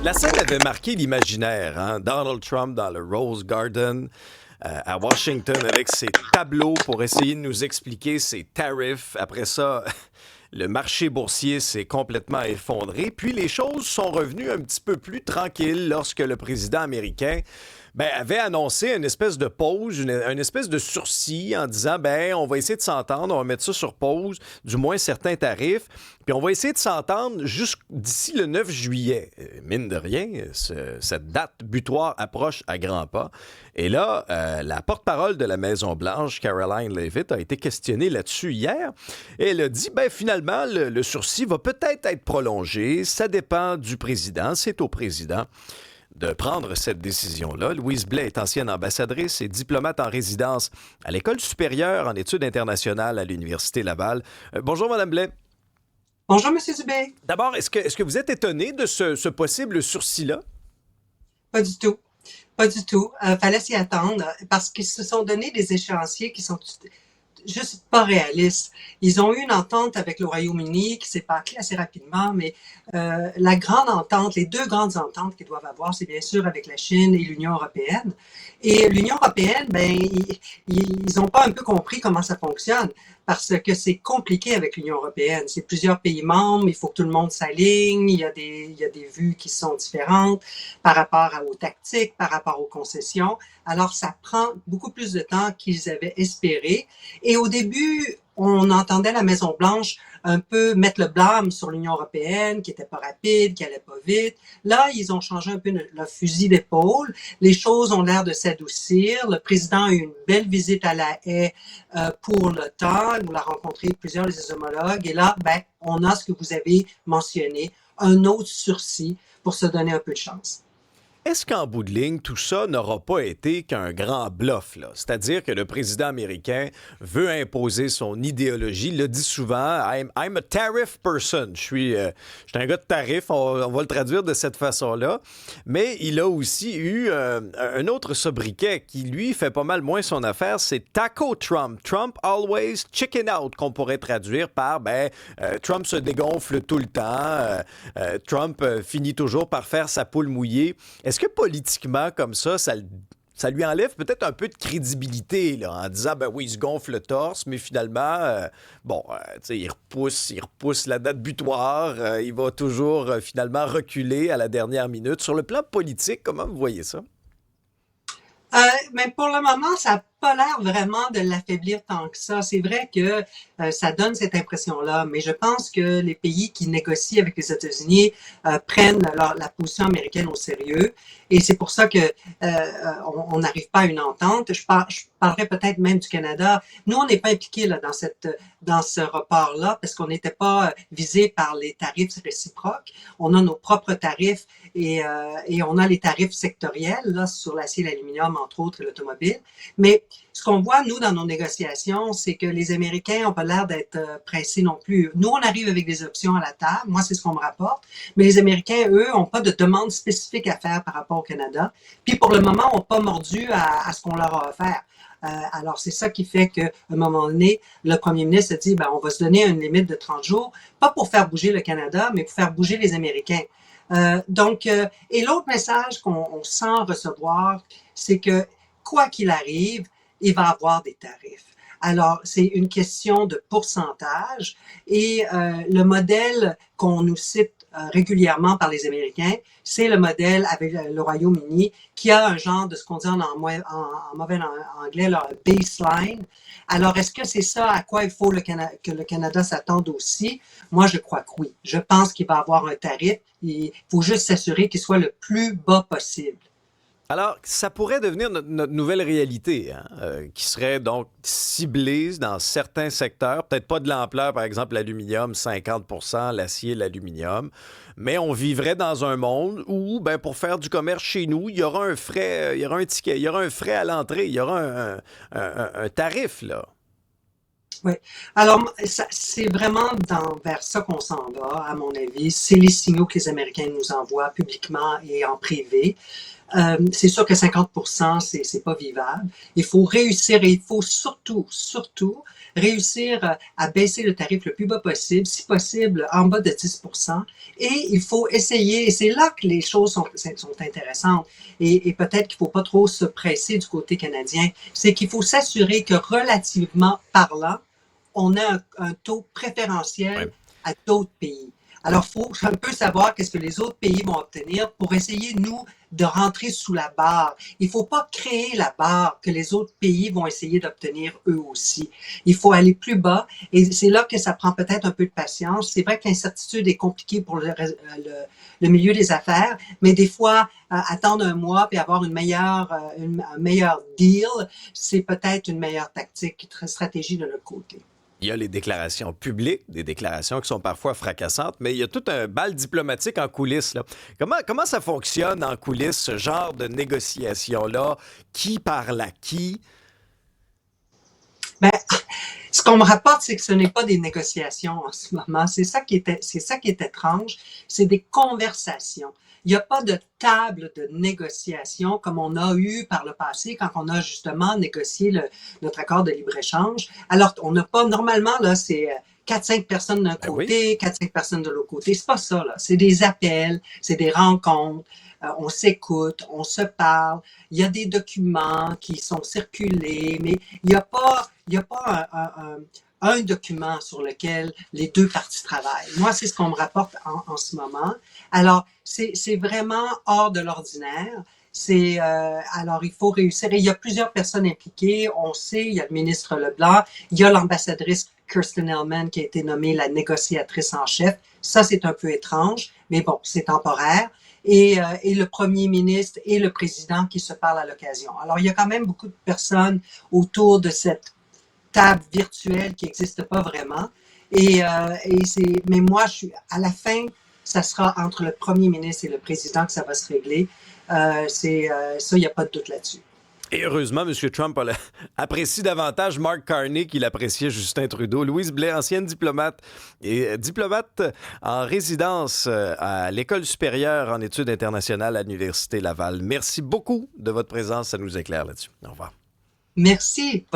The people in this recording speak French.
La scène avait marqué l'imaginaire, hein? Donald Trump dans le Rose Garden à Washington avec ses tableaux pour essayer de nous expliquer ses tarifs. Après ça, le marché boursier s'est complètement effondré. Puis les choses sont revenues un petit peu plus tranquilles lorsque le président américain avait annoncé une espèce de pause, une espèce de sursis en disant on va essayer de s'entendre, on va mettre ça sur pause, du moins certains tarifs, puis on va essayer de s'entendre d'ici le 9 juillet. Mine de rien, cette date butoir approche à grands pas. Et là, la porte-parole de la Maison-Blanche, Caroline Leavitt, a été questionnée là-dessus hier. Et elle a dit, finalement, le sursis va peut-être être prolongé. Ça dépend du président. C'est au président de prendre cette décision-là. Louise Blais est ancienne ambassadrice et diplomate en résidence à l'École supérieure en études internationales à l'Université Laval. Bonjour, Mme Blais. Bonjour, M. Dubé. D'abord, est-ce que vous êtes étonné de ce possible sursis-là? Pas du tout. Pas du tout. Fallait s'y attendre parce qu'ils se sont donné des échéanciers qui sont juste pas réalistes. Ils ont eu une entente avec le Royaume-Uni qui s'est bâclée assez rapidement, mais la grande entente, les deux grandes ententes qu'ils doivent avoir, c'est bien sûr avec la Chine et l'Union européenne. Et l'Union européenne, ils ont pas un peu compris comment ça fonctionne parce que c'est compliqué avec l'Union européenne. C'est plusieurs pays membres, il faut que tout le monde s'aligne, il y a des vues qui sont différentes par rapport aux tactiques, par rapport aux concessions. Alors, ça prend beaucoup plus de temps qu'ils avaient espéré. Et au début, on entendait la Maison-Blanche un peu mettre le blâme sur l'Union européenne, qui était pas rapide, qui allait pas vite. Là, ils ont changé un peu leur fusil d'épaule. Les choses ont l'air de s'adoucir. Le président a eu une belle visite à La Haye pour l'OTAN. Il a rencontré plusieurs de ses homologues. Et là, on a ce que vous avez mentionné, un autre sursis pour se donner un peu de chance. Est-ce qu'en bout de ligne, tout ça n'aura pas été qu'un grand bluff, là? C'est-à-dire que le président américain veut imposer son idéologie, il le dit souvent, I'm a tariff person. Je suis un gars de tarif, on va le traduire de cette façon-là. Mais il a aussi eu un autre sobriquet qui, lui, fait pas mal moins son affaire, c'est Taco Trump. Trump always chicken out, qu'on pourrait traduire par, Trump se dégonfle tout le temps, Trump finit toujours par faire sa poule mouillée. Est-ce que politiquement, comme ça lui enlève peut-être un peu de crédibilité là, en disant, oui, il se gonfle le torse, mais finalement, il repousse la date butoir, il va toujours finalement reculer à la dernière minute. Sur le plan politique, comment vous voyez ça? Mais pour le moment, ça n'a pas l'air vraiment de l'affaiblir tant que ça. C'est vrai que ça donne cette impression-là, mais je pense que les pays qui négocient avec les États-Unis prennent la position américaine au sérieux. Et c'est pour ça que on n'arrive pas à une entente. Je parlerais peut-être même du Canada. Nous, on n'est pas impliqués là, dans ce report-là parce qu'on n'était pas visé par les tarifs réciproques. On a nos propres tarifs et on a les tarifs sectoriels là, sur l'acier, l'aluminium, entre autres, et l'automobile. Mais ce qu'on voit, nous, dans nos négociations, c'est que les Américains n'ont pas l'air d'être pressés non plus. Nous, on arrive avec des options à la table. Moi, c'est ce qu'on me rapporte. Mais les Américains, eux, n'ont pas de demande spécifique à faire par rapport au Canada. Puis, pour le moment, n'ont pas mordu à ce qu'on leur a offert. Alors, c'est ça qui fait qu'à un moment donné, le premier ministre a dit, on va se donner une limite de 30 jours, pas pour faire bouger le Canada, mais pour faire bouger les Américains. Et l'autre message qu'on sent recevoir, c'est que quoi qu'il arrive, il va avoir des tarifs. Alors, c'est une question de pourcentage et le modèle qu'on nous cite régulièrement par les Américains, c'est le modèle avec le Royaume-Uni qui a un genre de ce qu'on dit en mauvais anglais, là, un baseline. Alors, est-ce que c'est ça à quoi il faut que le Canada s'attende aussi? Moi, je crois que oui. Je pense qu'il va avoir un tarif. Il faut juste s'assurer qu'il soit le plus bas possible. Alors, ça pourrait devenir notre nouvelle réalité, hein, qui serait donc ciblée dans certains secteurs, peut-être pas de l'ampleur, par exemple, l'aluminium, 50%, l'acier, l'aluminium, mais on vivrait dans un monde où, pour faire du commerce chez nous, il y aura un frais, il y aura un ticket, il y aura un frais à l'entrée, il y aura un tarif, là. Oui. Alors, c'est vraiment vers ça qu'on s'en va, à mon avis. C'est les signaux que les Américains nous envoient publiquement et en privé. C'est sûr que 50%, c'est pas vivable. Il faut réussir et il faut surtout réussir à baisser le tarif le plus bas possible, si possible en bas de 10%. Et il faut essayer, et c'est là que les choses sont intéressantes, et peut-être qu'il faut pas trop se presser du côté canadien, c'est qu'il faut s'assurer que relativement parlant, on a un taux préférentiel Ouais. à d'autres pays. Alors, il faut un peu savoir qu'est-ce que les autres pays vont obtenir pour essayer, nous, de rentrer sous la barre. Il ne faut pas créer la barre que les autres pays vont essayer d'obtenir eux aussi. Il faut aller plus bas et c'est là que ça prend peut-être un peu de patience. C'est vrai que l'incertitude est compliquée pour le milieu des affaires, mais des fois, attendre un mois puis avoir un meilleur deal, c'est peut-être une meilleure tactique, stratégie de notre côté. Il y a les déclarations publiques, des déclarations qui sont parfois fracassantes, mais il y a tout un bal diplomatique en coulisses, là. Comment ça fonctionne en coulisses, ce genre de négociation-là? Qui parle à qui? Ben, ce qu'on me rapporte, c'est que ce n'est pas des négociations en ce moment. C'est ça qui est étrange. C'est des conversations. Il n'y a pas de table de négociation comme on a eu par le passé quand on a justement négocié notre accord de libre-échange. Alors, on n'a pas, normalement, là, c'est 4-5 personnes d'un côté, Oui. 4-5 personnes de l'autre côté. C'est pas ça, là. C'est des appels, c'est des rencontres. On s'écoute, on se parle. Il y a des documents qui sont circulés, mais il y a pas un document sur lequel les deux parties travaillent. Moi, c'est ce qu'on me rapporte en ce moment. Alors, c'est vraiment hors de l'ordinaire. Alors, il faut réussir. Et il y a plusieurs personnes impliquées. On sait, il y a le ministre Leblanc, il y a l'ambassadrice Kirsten Elman qui a été nommée la négociatrice en chef. Ça, c'est un peu étrange, mais bon, c'est temporaire. Et le premier ministre et le président qui se parlent à l'occasion. Alors, il y a quand même beaucoup de personnes autour de cette table virtuelle qui n'existe pas vraiment. Mais moi, à la fin, ça sera entre le premier ministre et le président que ça va se régler. Ça, il n'y a pas de doute là-dessus. Et heureusement, M. Trump apprécie davantage Mark Carney qu'il appréciait Justin Trudeau. Louise Blais, ancienne diplomate et diplomate en résidence à l'École supérieure en études internationales à l'Université Laval. Merci beaucoup de votre présence. Ça nous éclaire là-dessus. Au revoir. Merci. Bonne